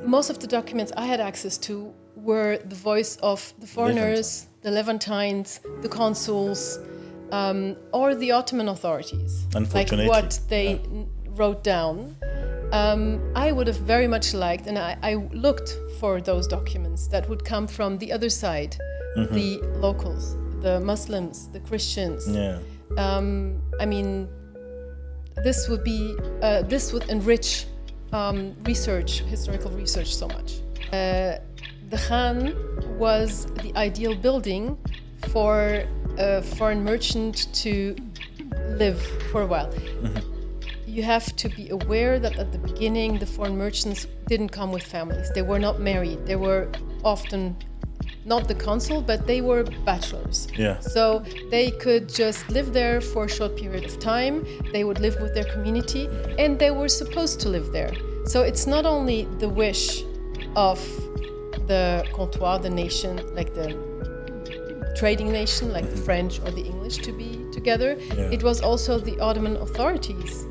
most of the documents I had access to were the voice of the foreigners, the Levantines, the consuls, or the Ottoman authorities. Unfortunately. Like what they wrote down. I would have very much liked, and I looked for those documents that would come from the other side, the locals, the Muslims, the Christians. Yeah. I mean, this would enrich historical research so much. The Khan was the ideal building for a foreign merchant to live for a while. You have to be aware that at the beginning, the foreign merchants didn't come with families. They were not married. They were often not the consul, but they were bachelors. Yeah. So they could just live there for a short period of time. They would live with their community, and they were supposed to live there. So it's not only the wish of the comptoir, the nation, like the trading nation, like the French or the English, to be together. Yeah. It was also the Ottoman authorities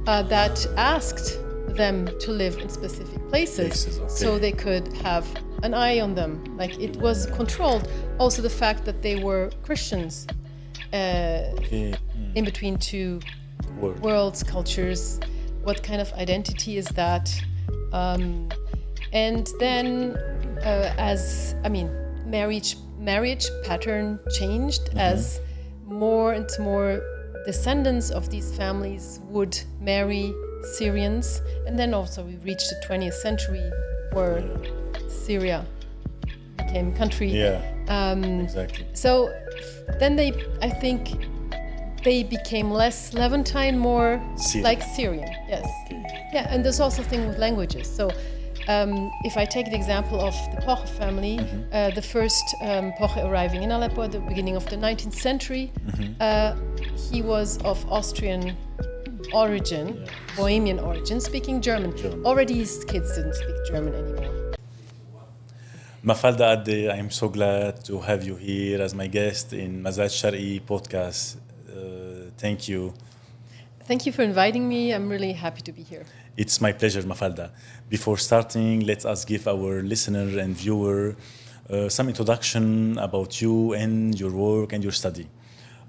that asked them to live in specific places, okay. so they could have an eye on them. Like it was controlled. Also the fact that they were Christians in between two worlds, cultures. What kind of identity is that? And then marriage pattern changed as more and more descendants of these families would marry Syrians, and then also we reached the 20th century where Syria became country. Exactly. So then I think they became less Levantine, more like Syrian. Yes. Okay. Yeah, and there's also a thing with languages. So if I take the example of the Poche family, the first Poche arriving in Aleppo at the beginning of the 19th century, he was of Austrian origin, Bohemian origin, speaking German. Already his kids didn't speak German anymore. Mafalda Ade, I'm so glad to have you here as my guest in Mazaj Shari podcast. Thank you. Thank you for inviting me. I'm really happy to be here. It's my pleasure, Mafalda. Before starting, let us give our listener and viewer some introduction about you and your work and your study.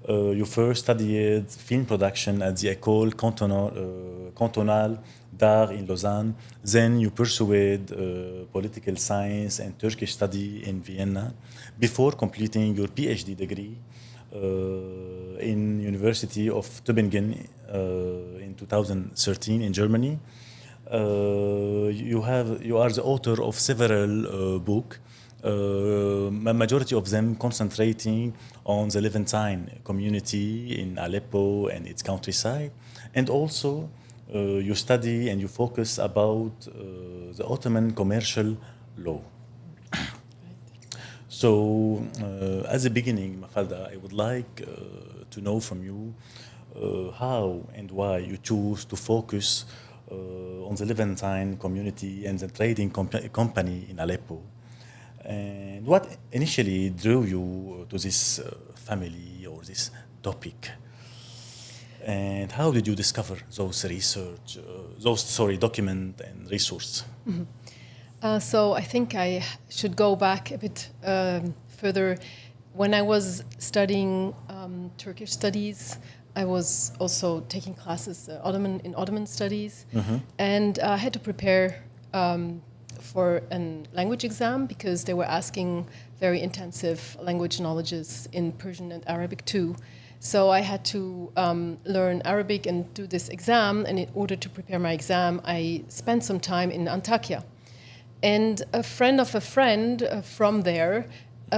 You first studied film production at the École Cantonale d'Art in Lausanne. Then you pursued political science and Turkish study in Vienna before completing your PhD degree in University of Tübingen in 2013 in Germany. You are the author of several books, a majority of them concentrating on the Levantine community in Aleppo and its countryside, and also you study and you focus about the Ottoman commercial law. So, as a beginning, Mafalda, I would like to know from you how and why you choose to focus on the Levantine community and the trading company in Aleppo. And what initially drew you to this family or this topic? And how did you discover those document and resource? So I think I should go back a bit further. When I was studying Turkish studies, I was also taking classes in Ottoman studies, and I had to prepare for a language exam because they were asking very intensive language knowledges in Persian and Arabic too. So I had to learn Arabic and do this exam, and in order to prepare my exam, I spent some time in Antakya. And a friend of a friend from there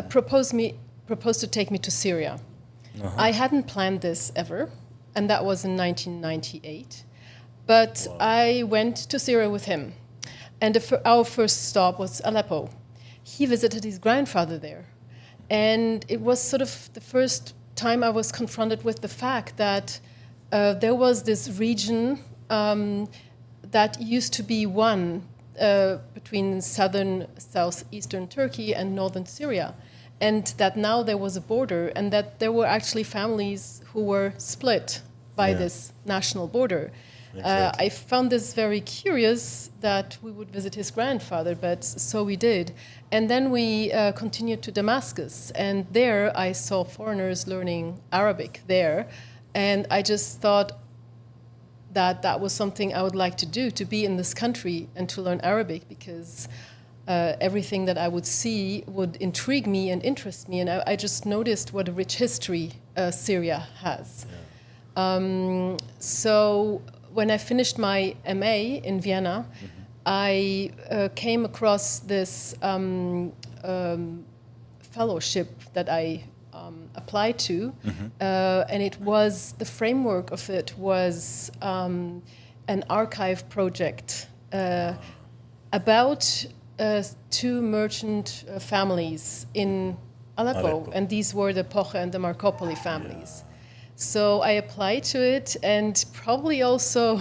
proposed to take me to Syria. I hadn't planned this ever, and that was in 1998. But I went to Syria with him. And our first stop was Aleppo. He visited his grandfather there. And it was sort of the first time I was confronted with the fact that there was this region that used to be one between southeastern Turkey and northern Syria. And that now there was a border, and that there were actually families who were split by this national border. Exactly. I found this very curious that we would visit his grandfather, but so we did. And then we continued to Damascus, and there I saw foreigners learning Arabic there, and I just thought that that was something I would like to do, to be in this country and to learn Arabic, because everything that I would see would intrigue me and interest me, and I just noticed what a rich history Syria has. So when I finished my MA in Vienna, I came across this fellowship that I applied to, and it was, the framework of it was an archive project about two merchant families in Aleppo, and these were the Poche and the Marcopoli families. So I applied to it, and probably also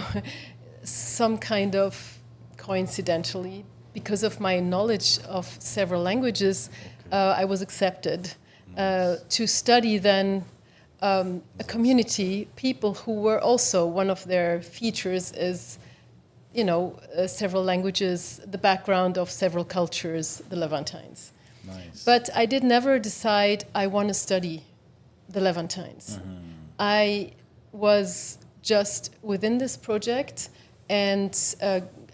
some kind of coincidentally, because of my knowledge of several languages, I was accepted to study then a community, people who were also, one of their features is, several languages, the background of several cultures, the Levantines. Nice. But I did never decide I want to study the Levantines. I was just within this project, and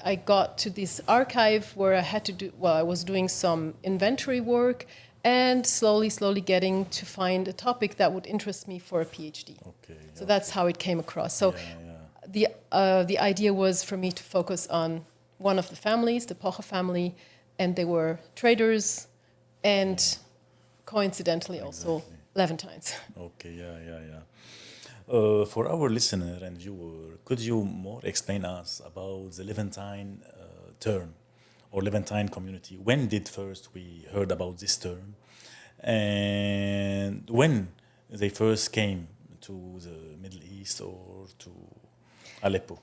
I got to this archive where I had to do, I was doing some inventory work and slowly getting to find a topic that would interest me for a PhD. So that's how it came across. So the idea was for me to focus on one of the families, the Poche family, and they were traders and coincidentally also Levantines. For our listener and viewer, could you more explain us about the Levantine term or Levantine community? When did first we heard about this term, and when they first came to the Middle East or to Aleppo?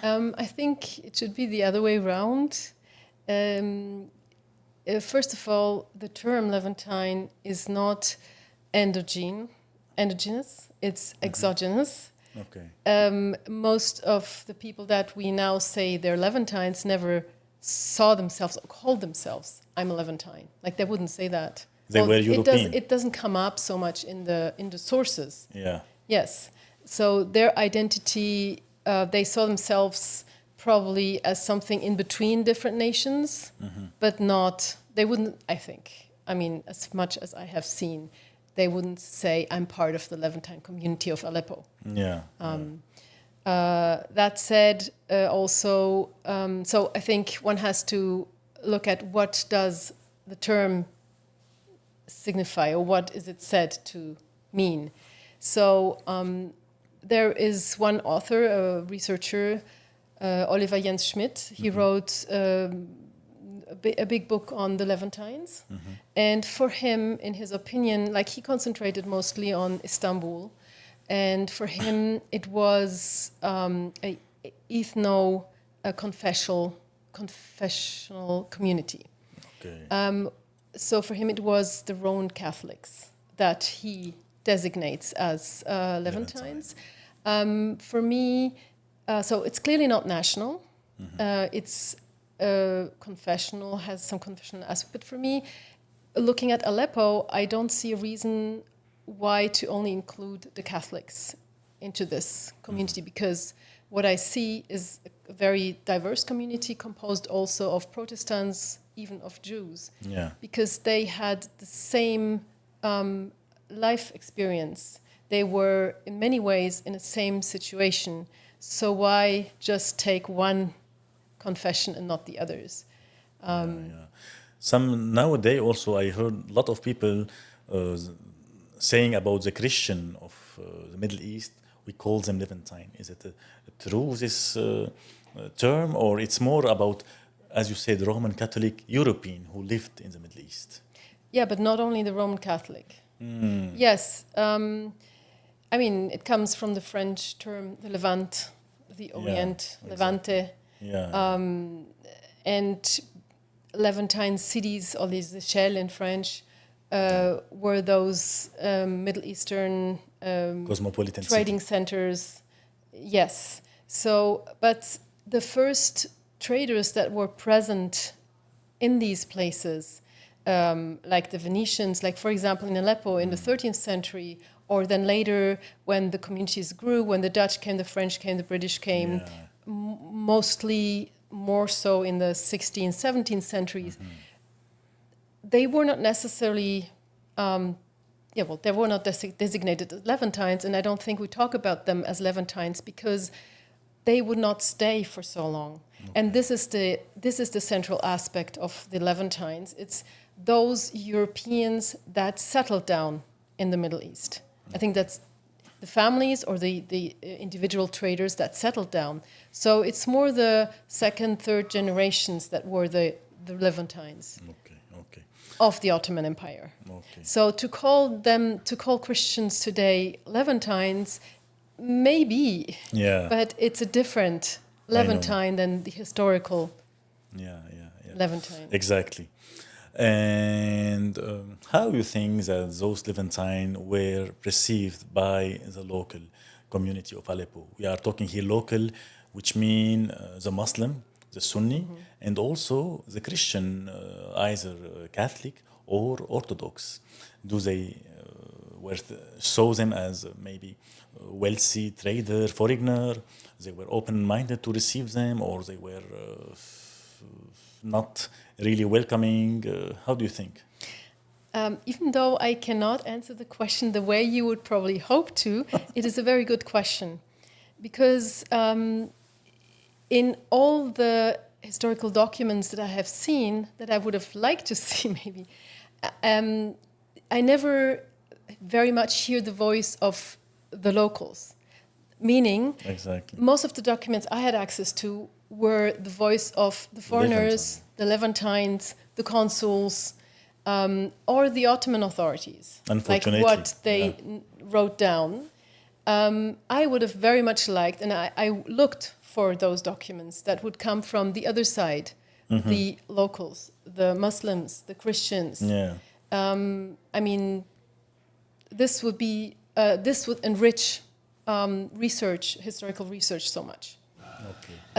I think it should be the other way around. First of all, the term Levantine is not endogenous, it's exogenous. Most of the people that we now say they're Levantines never saw themselves or called themselves, I'm a Levantine. Like, they wouldn't say that. They were European. It doesn't come up so much in the sources. Yeah. Yes. So their identity, they saw themselves probably as something in between different nations, but not, they wouldn't, I think, as much as I have seen, they wouldn't say, I'm part of the Levantine community of Aleppo. That said, also, so I think one has to look at what does the term signify, or what is it said to mean. So there is one author, a researcher, Oliver Jens Schmidt. He wrote a big book on the Levantines. And for him, in his opinion, like, he concentrated mostly on Istanbul. And for him, it was a confessional community. So for him, it was the Roman Catholics that he designates as Levantines. For me, so it's clearly not national. It's confessional, has some confessional aspect. But for me, looking at Aleppo, I don't see a reason why to only include the Catholics into this community, because what I see is a very diverse community composed also of Protestants, even of Jews, because they had the same life experience. They were in many ways in the same situation. So why just take one confession and not the others? Some nowadays also I heard a lot of people saying about the Christian of the Middle East, we call them Levantine. Is it true, this term, or it's more about, as you said, Roman Catholic European who lived in the Middle East? Yeah, but not only the Roman Catholic. Yes, it comes from the French term, the Levant, the Orient, Levante. And Levantine cities, or les Echelles in French, were those Middle Eastern cosmopolitan trading centers. Yes. So, but the first traders that were present in these places, like the Venetians, like for example in Aleppo in the 13th century, or then later when the communities grew, when the Dutch came, the French came, the British came, mostly more so in the 16th, 17th centuries, they were not necessarily, they were not designated as Levantines, and I don't think we talk about them as Levantines because they would not stay for so long. Okay. And this is the central aspect of the Levantines. It's those Europeans that settled down in the Middle East. I think that's the families or the individual traders that settled down. So it's more the second, third generations that were the Levantines of the Ottoman Empire. Okay. So to call Christians today Levantines, maybe, but it's a different Levantine than the historical Levantine. Exactly. And how do you think that those Levantines were perceived by the local community of Aleppo? We are talking here local, which mean the Muslim, the Sunni, and also the Christian, either Catholic or Orthodox. Do they saw them as maybe wealthy trader, foreigner? They were open-minded to receive them, or they were not really welcoming? How do you think? Even though I cannot answer the question the way you would probably hope to, it is a very good question. Because in all the historical documents that I have seen, that I would have liked to see maybe, I never very much hear the voice of the locals. Meaning, most of the documents I had access to were the voice of the foreigners, the Levantines, the consuls, or the Ottoman authorities. Unfortunately. Like what they wrote down. I would have very much liked, and I looked for those documents that would come from the other side, the locals, the Muslims, the Christians. I mean, this would enrich historical research so much.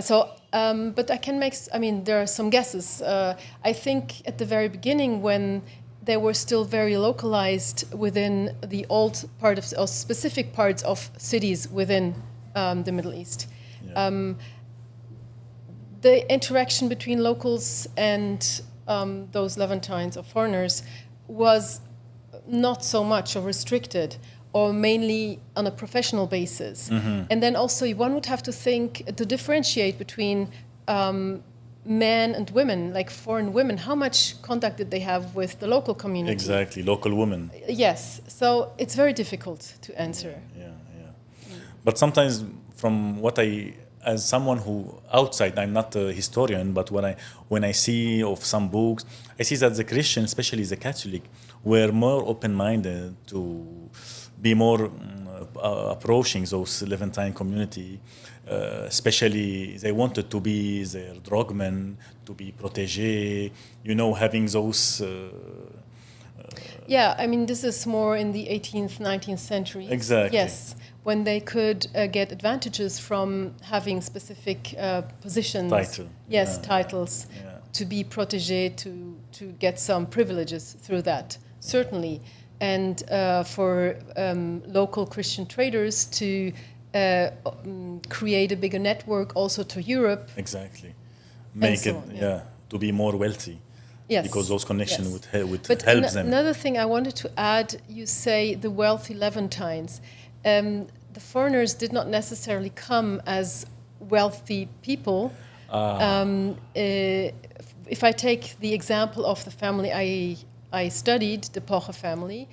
So, but I can there are some guesses. I think at the very beginning, when they were still very localized within the old part of, or specific parts of cities within the Middle East, the interaction between locals and those Levantines or foreigners was not so much or restricted, or mainly on a professional basis. And then also one would have to differentiate between men and women, like foreign women. How much contact did they have with the local community? Exactly, local women. Yes, so it's very difficult to answer. But sometimes from what as someone who outside, I'm not a historian, but when I see of some books, I see that the Christians, especially the Catholic, were more open-minded to be more approaching those Levantine community. Especially, they wanted to be their drogmen, to be protégé, having those... this is more in the 18th, 19th century. Exactly. Yes, when they could get advantages from having specific positions. Titles. To be protégé, to get some privileges through that, certainly. And for local Christian traders to create a bigger network also to Europe. Exactly. Make it, to be more wealthy. Yes. Because those connections would but help them. Another thing I wanted to add, you say the wealthy Levantines. The foreigners did not necessarily come as wealthy people. If I take the example of the family I studied, the Poche family.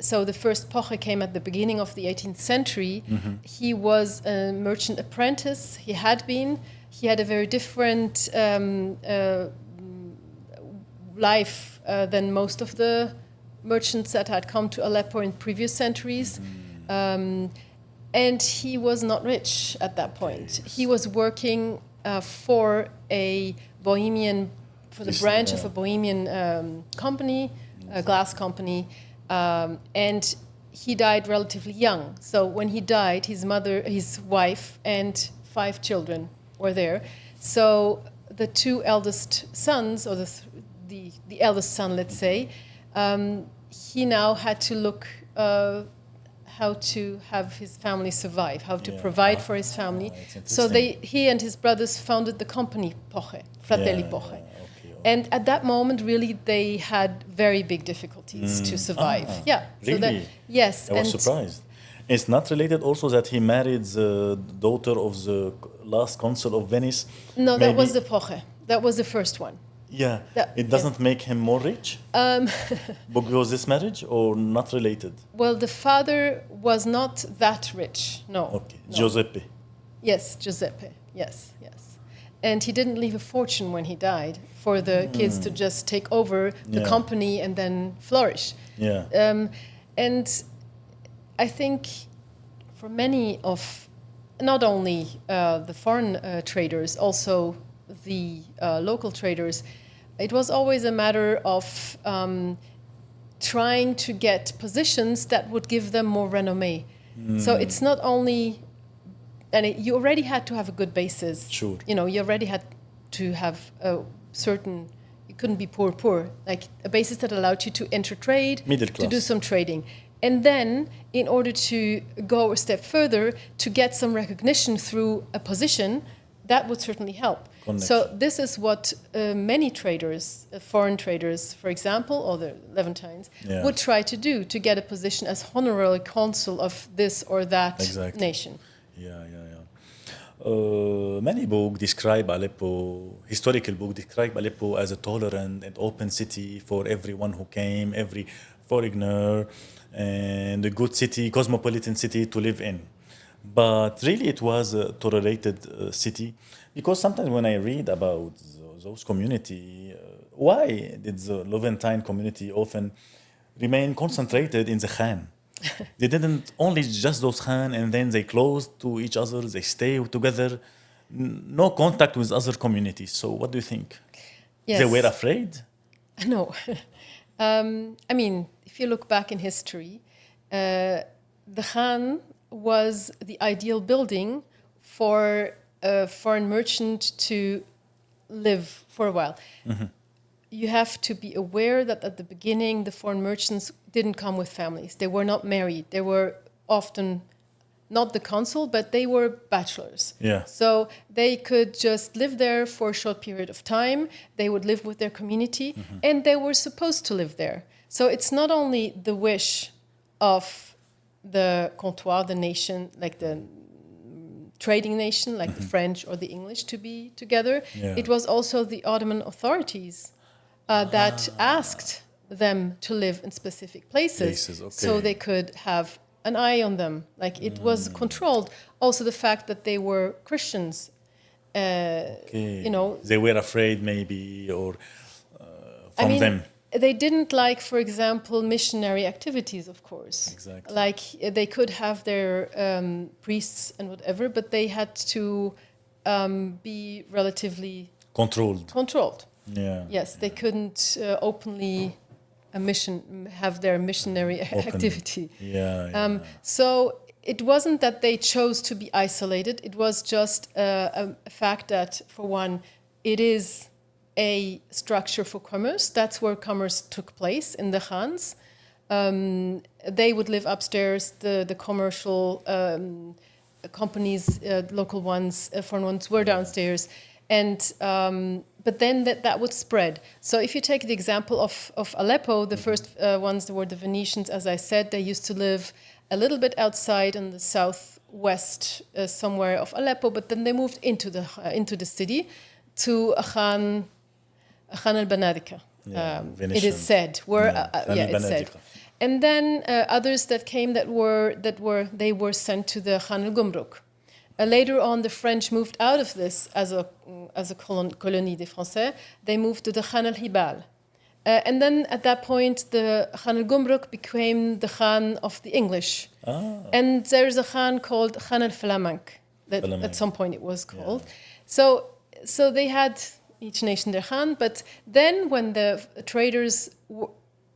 So the first Poche came at the beginning of the 18th century. He was a merchant apprentice. He had a very different life than most of the merchants that had come to Aleppo in previous centuries. And he was not rich at that point. He was working for a Bohemian, for the branch of a Bohemian company, a glass company. And he died relatively young. So when he died, his mother, his wife, and 5 children were there. So the 2 eldest sons, or the eldest son, let's say, he now had to look how to have his family survive, how to provide for his family. So he and his brothers founded the company Poche, Fratelli Poche. And at that moment, really, they had very big difficulties to survive. Really? Yes. I was surprised. It's not related also that he married the daughter of the last consul of Venice? No, that was the Poche. That was the first one. Yeah. It doesn't make him more rich? Because this marriage, or not related? Well, the father was not that rich, no. Okay. No. Giuseppe. Yes, Giuseppe. Yes. And he didn't leave a fortune when he died for the kids to just take over the company and then flourish. Yeah. And I think for many of, not only the foreign traders, also the local traders, it was always a matter of trying to get positions that would give them more renommee. So it's not only, and you already had to have a good basis. Sure. You know, you already had to have a certain, you couldn't be poor, like a basis that allowed you to enter trade, middle class, to do some trading. And then, in order to go a step further, to get some recognition through a position, that would certainly help. Connection. So this is what many traders, foreign traders, for example, or the Levantines, would try to do, to get a position as honorary consul of this or that nation. Many books describe Aleppo, historical books describe Aleppo as a tolerant and open city for everyone who came, every foreigner, and a good city, cosmopolitan city to live in. But really it was a tolerated city, because sometimes when I read about those community, why did the Levantine community often remain concentrated in the Khan? They didn't only just those Khan and then they closed to each other, they stay together, no contact with other communities. So what do you think? Yes. They were afraid? No. I mean, if you look back in history, the Khan was the ideal building for a foreign merchant to live for a while. Mm-hmm. You have to be aware that at the beginning, the foreign merchants didn't come with families. They were not married. They were often not the consul, but they were bachelors. Yeah. So they could just live there for a short period of time. They would live with their community, and they were supposed to live there. So it's not only the wish of the comptoir, the nation, like the trading nation, like the French or the English, to be together. Yeah. It was also the Ottoman authorities that asked them to live in specific places, so they could have an eye on them. Like it was controlled. Also the fact that they were Christians, you know. They were afraid maybe, or from them. They didn't like, for example, missionary activities, of course. Exactly. Like they could have their priests and whatever, but they had to be relatively controlled. Yeah. Yes, they couldn't openly have their missionary activity. Yeah. So it wasn't that they chose to be isolated. It was just a fact that, for one, it is a structure for commerce. That's where commerce took place in the Khans. They would live upstairs. The commercial companies, local ones, foreign ones, were downstairs. And but then that would spread. So if you take the example of Aleppo, the first ones were the Venetians. As I said, they used to live a little bit outside in the southwest somewhere of Aleppo, but then they moved into the city to a Khan al-Banadika. It is said it's said. And then others that came they were sent to the Khan al-Gumruk. Later on, the French moved out of this as a colonie des Français. They moved to the Khan al-Hibal. And then at that point, the Khan al-Gumruk became the Khan of the English. And there's a Khan called Khan al-Flamank, that at some point it was called. Yeah. So they had each nation their Khan, but then when the traders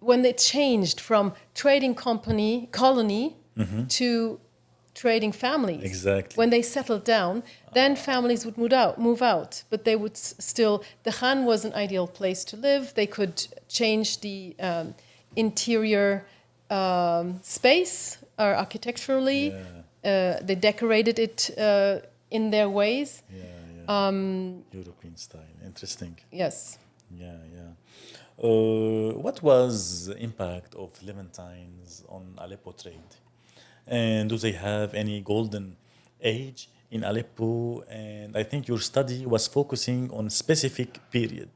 when it changed from trading colony to trading families. Exactly. When they settled down, then families would move out, but they would still. The Khan was an ideal place to live. They could change the interior space architecturally. Yeah. They decorated it in their ways. European style. Interesting. Yes. What was the impact of Levantines on Aleppo trade? And do they have any golden age in Aleppo? And I think your study was focusing on specific period.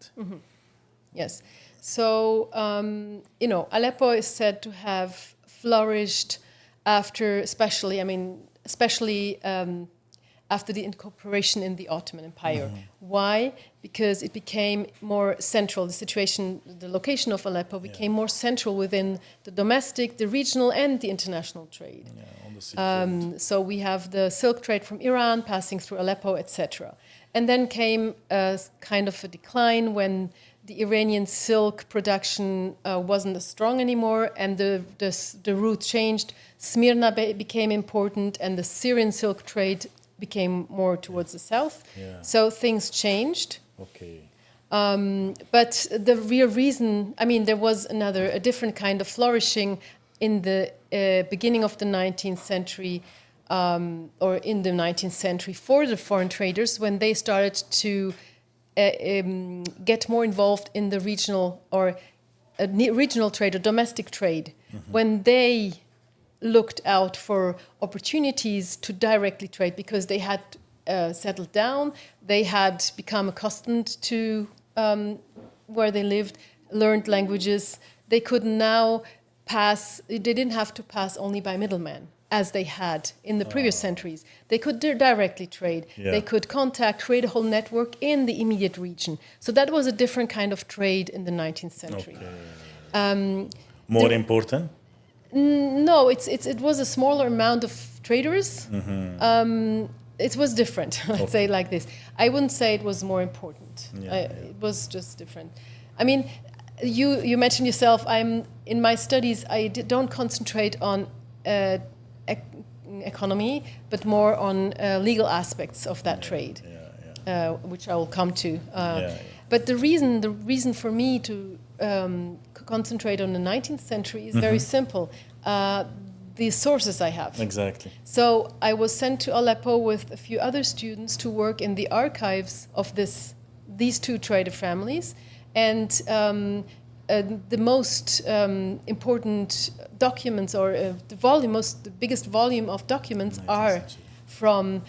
Yes. So, Aleppo is said to have flourished after, especially after the incorporation in the Ottoman Empire. Why? Because it became more central. The location of Aleppo became more central within the domestic, the regional, and the international trade. On the Silk Road. So we have the silk trade from Iran passing through Aleppo, etc. And then came a kind of a decline when the Iranian silk production wasn't as strong anymore, and the route changed. Smyrna became important, and the Syrian silk trade became more towards the south. So things changed. Okay. But the real reason, there was a different kind of flourishing in the beginning of the 19th century, or in the 19th century for the foreign traders when they started to get more involved in the regional trade or domestic trade. When they looked out for opportunities to directly trade because they had settled down, they had become accustomed to where they lived, learned languages. They could now they didn't have to pass only by middlemen as they had in the previous centuries. They could directly trade. They could create a whole network in the immediate region. So that was a different kind of trade in the 19th century. More important? No, it was a smaller amount of traders. It was different, let's say it like this. I wouldn't say it was more important. It was just different. You mentioned yourself, in my studies, I don't concentrate on economy, but more on legal aspects of that trade, which I will come to. But the reason for me to concentrate on the 19th century is very simple. The sources I have. Exactly. So I was sent to Aleppo with a few other students to work in the archives of these two trader families, and the most important documents, or the biggest volume of documents, are from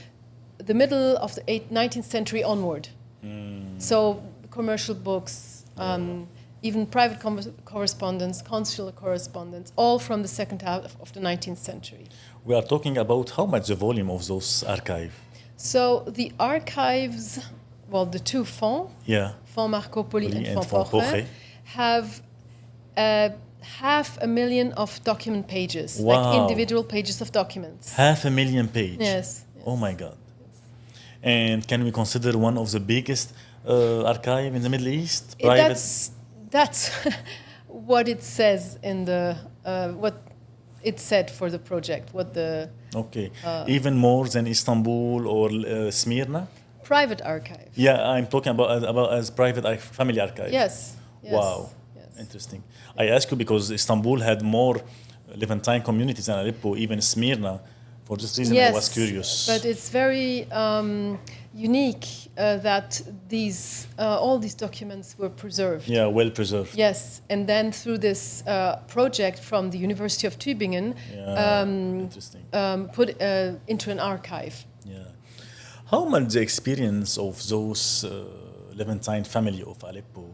the middle of the 19th century onward. So commercial books, even private correspondence, consular correspondence, all from the second half of the 19th century. We are talking about how much the volume of those archives? So the archives, the two fonds, Fonds Marco Polo and Fonds Porre, have 500,000 of document pages, like individual pages of documents. 500,000 pages? Yes. Oh my God. Yes. And can we consider one of the biggest archive in the Middle East? That's what it says in the what it said for the project. Even more than Istanbul or Smyrna? Private archive. Yeah, I'm talking about as private family archive. Yes. Wow. Yes. Interesting. I ask you because Istanbul had more Levantine communities than Aleppo, even Smyrna. For this reason, I was curious. But it's very unique that all these documents were preserved. Yeah, well preserved. Yes, and then through this project from the University of Tübingen, put into an archive. Yeah. How much the experience of those Levantine family of Aleppo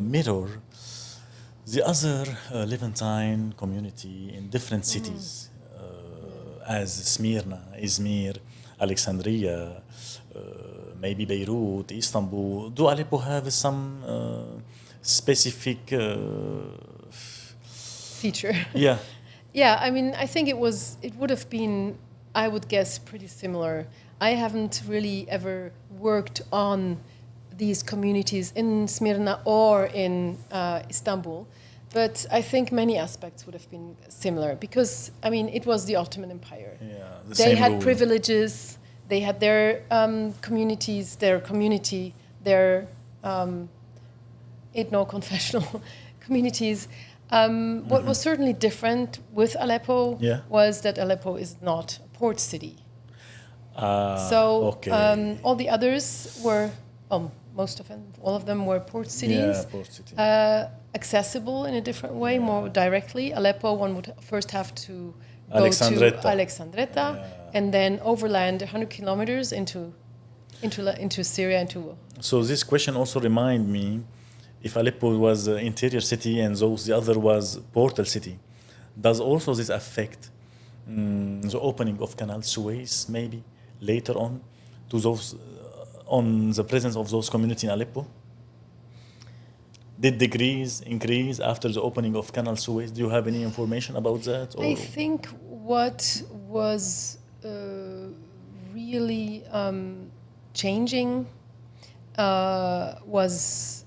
mirror the other Levantine community in different cities, as Smyrna, Izmir, Alexandria, maybe Beirut, Istanbul. Do Aleppo have some specific feature? Yeah. Yeah, I think it would have been, I would guess, pretty similar. I haven't really ever worked on these communities in Smyrna or in Istanbul, But I think many aspects would have been similar because, I mean, it was the Ottoman Empire. The They same had rule. privileges, they had their communities, their community, their ethno-confessional communities. What was certainly different with Aleppo was that Aleppo is not a port city. All the others were, most of them, all of them were port cities. Yeah, port city. Accessible in a different way, more directly. Aleppo, one would first have to go to Alexandretta and then overland 100 kilometers into Syria. So this question also reminds me, if Aleppo was an interior city and the other was portal city, does also this affect the opening of Canal Suez maybe later on to those on the presence of those communities in Aleppo? Did degrees increase after the opening of Canal Suez? Do you have any information about that? Or? I think what was really changing was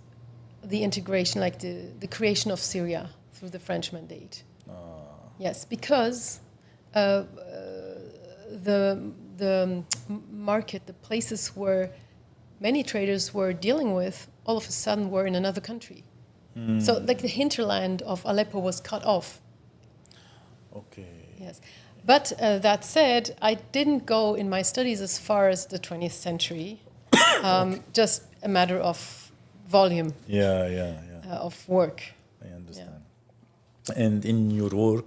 the integration, like the creation of Syria through the French mandate. Yes, because the market, the places where many traders were dealing with, all of a sudden were in another country. So like the hinterland of Aleppo was cut off. Okay. Yes. But that said, I didn't go in my studies as far as the 20th century, just a matter of volume of work. I understand. Yeah. And in your work,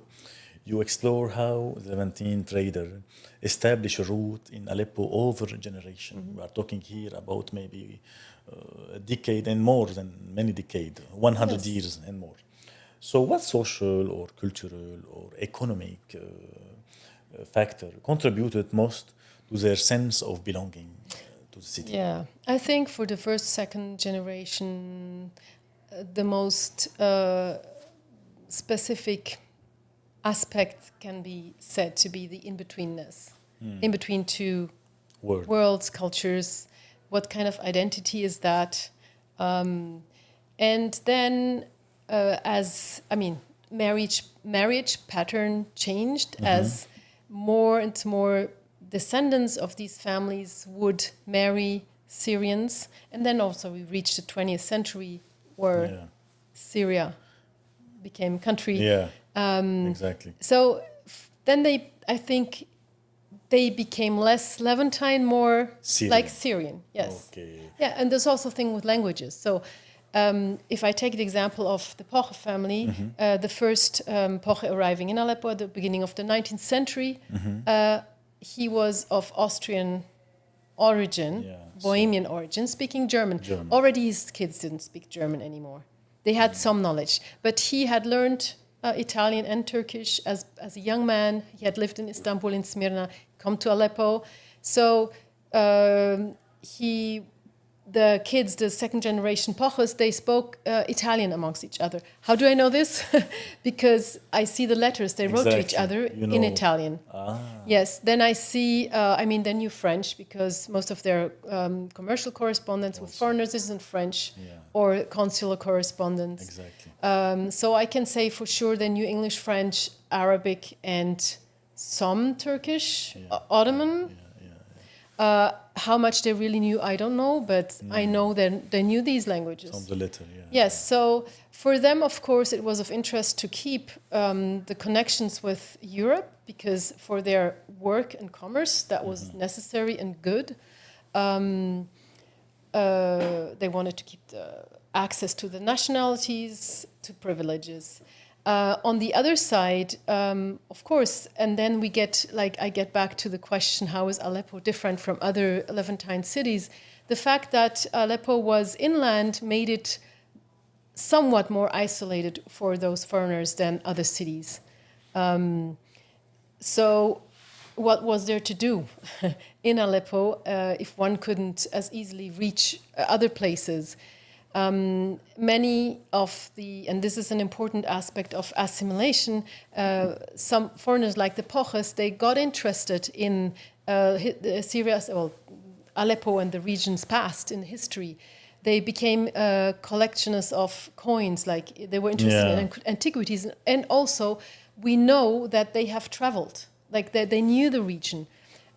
you explore how the Levantine trader established a route in Aleppo over a generation. Mm-hmm. We are talking here about maybe a decade and more than many decades, 100 years and more. So what social or cultural or economic factor contributed most to their sense of belonging to the city? Yeah, I think for the first, second generation, the most specific aspect can be said to be the in-betweenness, in between two worlds, cultures. What kind of identity is that? And then, marriage pattern changed as more and more descendants of these families would marry Syrians, and then also we reached the 20th century where Syria became country. Yeah, exactly. So then I think they became less Levantine, more Syrian. Like Syrian. Yes. Okay. Yeah, and there's also a thing with languages. So if I take the example of the Poche family, the first Poche arriving in Aleppo at the beginning of the 19th century, he was of Austrian origin, Bohemian origin, speaking German. Already his kids didn't speak German anymore. They had some knowledge, but he had learned Italian and Turkish as a young man. He had lived in Istanbul, in Smyrna, come to Aleppo. So the kids, the second generation Poches, they spoke Italian amongst each other. How do I know this? Because I see the letters they wrote to each other in Italian. Yes, then I see, they knew French because most of their commercial correspondence with foreigners is in French or consular correspondence. Exactly. So I can say for sure they knew English, French, Arabic, and some Turkish, Ottoman. How much they really knew, I don't know, but I know that they knew these languages. From the letter, Yes, so for them, of course, it was of interest to keep the connections with Europe because for their work and commerce, that was necessary and good. They wanted to keep the access to the nationalities, to privileges. On the other side, of course, and then I get back to the question, how is Aleppo different from other Levantine cities? The fact that Aleppo was inland made it somewhat more isolated for those foreigners than other cities. So what was there to do in Aleppo if one couldn't as easily reach other places? Many of and this is an important aspect of assimilation, some foreigners like the Poches, they got interested in Syria, Aleppo and the region's past in history. they became collectionists of coins, like they were interested in antiquities. And also, we know that they have traveled, like they knew the region.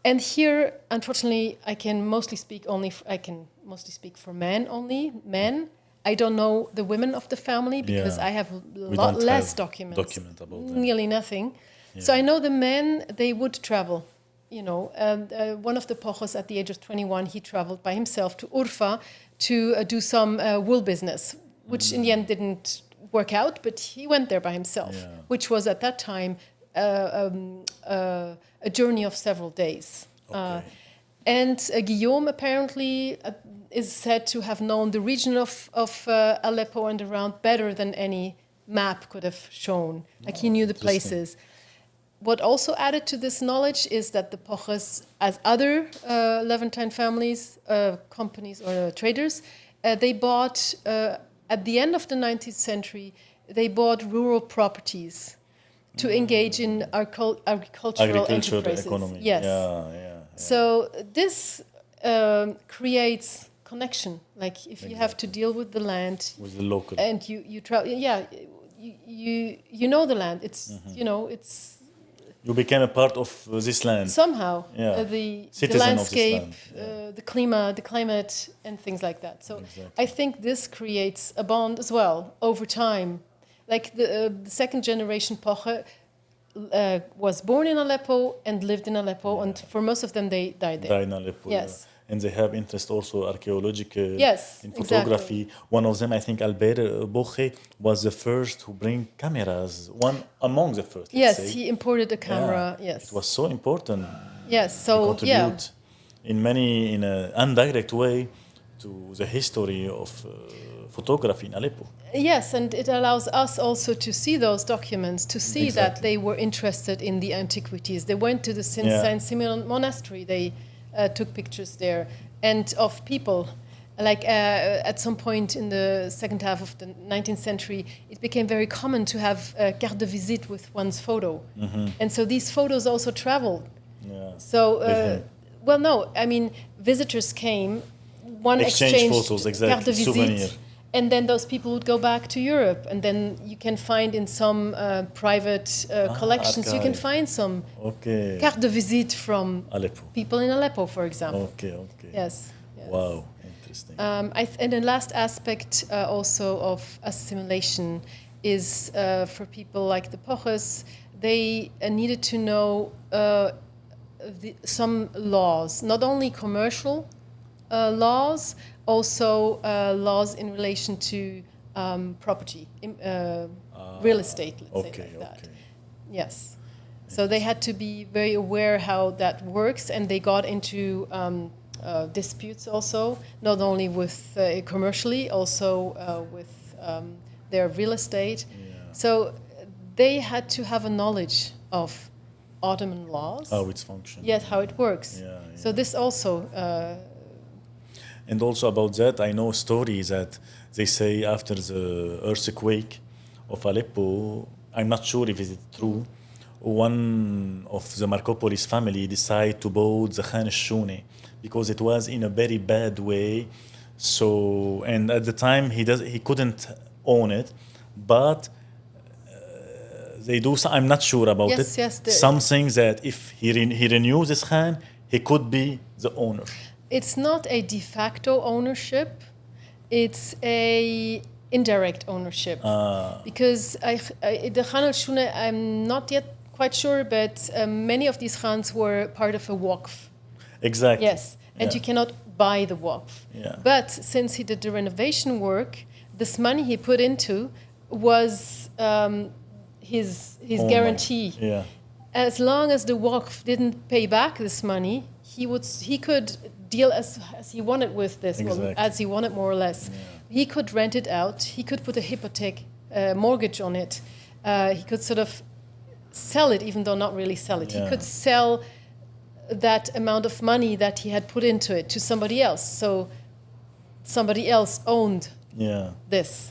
And here, unfortunately, I can mostly speak for men only. Men. I don't know the women of the family because I have a lot less documents. About them. Nearly nothing. Yeah. So I know the men, they would travel. You know, one of the Pochos at the age of 21, he traveled by himself to Urfa to do some wool business, which in the end didn't work out, but he went there by himself, which was at that time a journey of several days. Okay. And Guillaume apparently is said to have known the region of Aleppo and around better than any map could have shown. Like he knew the places. What also added to this knowledge is that the Pochos, as other Levantine families, companies or traders, they bought, at the end of the 19th century, they bought rural properties to engage in agricultural enterprises. Economy. Yes. Yeah. So this creates connection. Like if you have to deal with the land, with the local, and you travel, you know the land. It's it's. You became a part of this land somehow. The landscape, the climate, and things like that. So I think this creates a bond as well over time. Like the second generation Poche was born in Aleppo and lived in Aleppo, and for most of them they died there. Died in Aleppo. Yes. And they have interest also archaeological in photography. Exactly. One of them, I think, Albert Boche, was the first to bring cameras. One among the first. Yes, say. he imported a camera. Yes, it was so important. Yes, so contribute in an indirect way to the history of photography in Aleppo. Yes, and it allows us also to see those documents, to see that they were interested in the antiquities. They went to the Saint Simeon monastery. They took pictures there, and of people. Like at some point in the second half of the 19th century, it became very common to have a carte de visite with one's photo. And so these photos also traveled. Yeah. So, well, no, I mean, visitors came, one exchanged photos, carte de visite, souvenir. and then those people would go back to Europe. And then you can find in some private collections, archive. you can find some carte de visite from Aleppo. people in Aleppo, for example. Okay. Yes. Wow, interesting. And the last aspect also of assimilation is for people like the Poches, they needed to know some laws, not only commercial laws, also laws in relation to property, real estate, let's say like that. Yes. So they had to be very aware how that works, and they got into disputes also, not only with commercially, also with their real estate. Yeah. So they had to have a knowledge of Ottoman laws. How it's functioning. Yes, how it works. Yeah. So this also... and also about that, I know stories that they say after the earthquake of Aleppo, I'm not sure if it's true, one of the Markopolis family decided to buy the Khan al-Shuni because it was in a very bad way. So, and at the time he couldn't own it, but they do. I'm not sure about it. Yes, something that if he renews his Khan, he could be the owner. It's not a de facto ownership; it's a indirect ownership. Because the Khan al-Shuni, I'm not yet quite sure, but many of these Khans were part of a waqf. Exactly. Yes, and you cannot buy the waqf. Yeah. But since he did the renovation work, this money he put into was his guarantee. Yeah. As long as the waqf didn't pay back this money, he could deal as he wanted with this, well, as he wanted more or less. Yeah. He could rent it out. He could put a hypothec mortgage on it. He could sort of sell it, even though not really sell it. Yeah. He could sell that amount of money that he had put into it to somebody else. So somebody else owned this.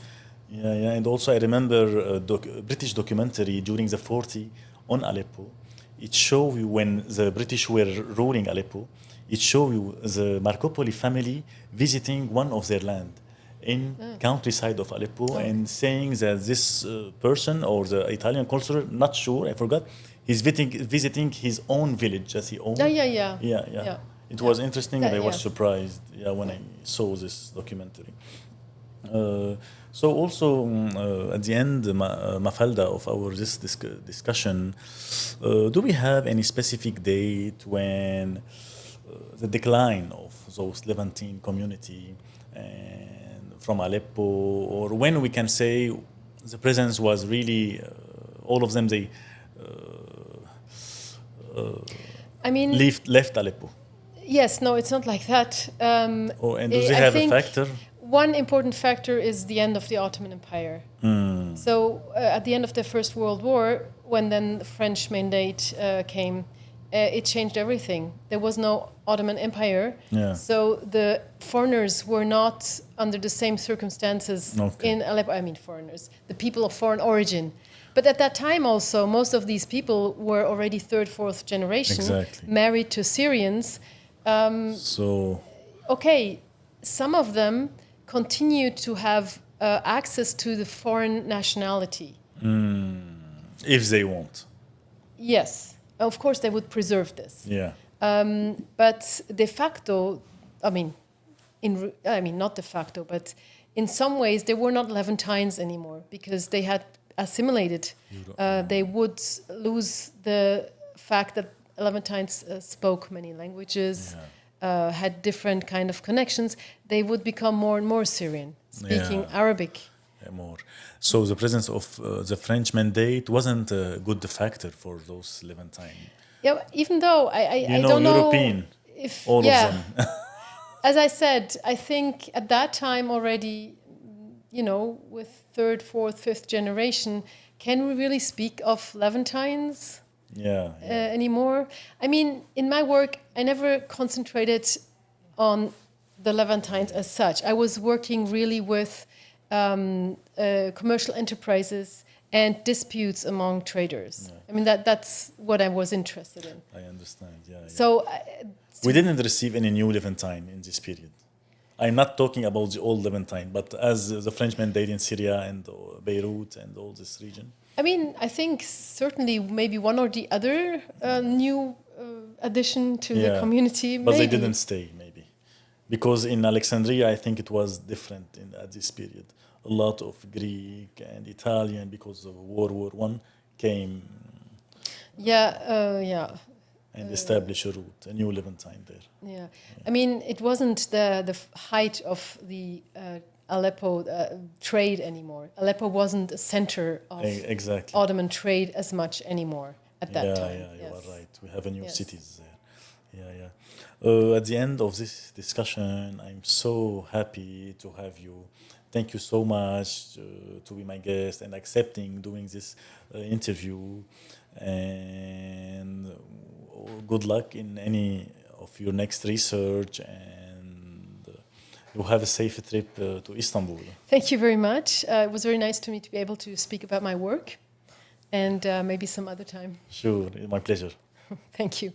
Yeah. And also I remember a British documentary during the 40s on Aleppo. It showed you when the British were ruling Aleppo, it showed you the Markopoli family visiting one of their land. in countryside of Aleppo and saying that this person or the Italian consul, not sure, I forgot, he's visiting his own village as he owned. Yeah. It was interesting and I was yeah. surprised when I saw this documentary. So also at the end, Mafalda, of our this discussion, do we have any specific date when the decline of those Levantine community and from Aleppo, or when we can say the presence was really all of them they left Aleppo? Yes, no, it's not like that. And do they have a factor? One important factor is the end of the Ottoman Empire. So at the end of the First World War, when then the French mandate came, it changed everything. There was no Ottoman Empire, so the foreigners were not under the same circumstances in Aleppo. I mean, foreigners, the people of foreign origin. But at that time also, most of these people were already third, fourth generation, married to Syrians. Some of them continue to have access to the foreign nationality. If they want. Yes. Of course, they would preserve this. Yeah. But de facto, not de facto, but in some ways, they were not Levantines anymore because they had assimilated. They would lose the fact that Levantines spoke many languages, had different kind of connections. They would become more and more Syrian, speaking Arabic. More. So the presence of the French mandate wasn't a good factor for those Levantine. Yeah, even though I don't know European, if all of them. As I said, I think at that time already, with third, fourth, fifth generation, can we really speak of Levantines anymore? I mean, in my work, I never concentrated on the Levantines as such. I was working really with commercial enterprises and disputes among traders. I mean, that's what I was interested in. I understand, So we didn't receive any new Levantine in this period. I'm not talking about the old Levantine, but as the French mandate in Syria and Beirut and all this region. I mean, I think certainly maybe one or the other new addition to the community. But they didn't stay, maybe. Because in Alexandria, I think it was different at this period. A lot of Greek and Italian, because of World War I, came and established a route, a new Levantine there. Yeah. I mean, it wasn't the height of the Aleppo trade anymore. Aleppo wasn't a center of Ottoman trade as much anymore at that time. Yeah, you are right. We have a new cities there. At the end of this discussion, I'm so happy to have you. Thank you so much to be my guest and accepting doing this interview. And good luck in any of your next research, and you have a safe trip to Istanbul. Thank you very much. It was very nice to me to be able to speak about my work, and maybe some other time. Sure, my pleasure. Thank you.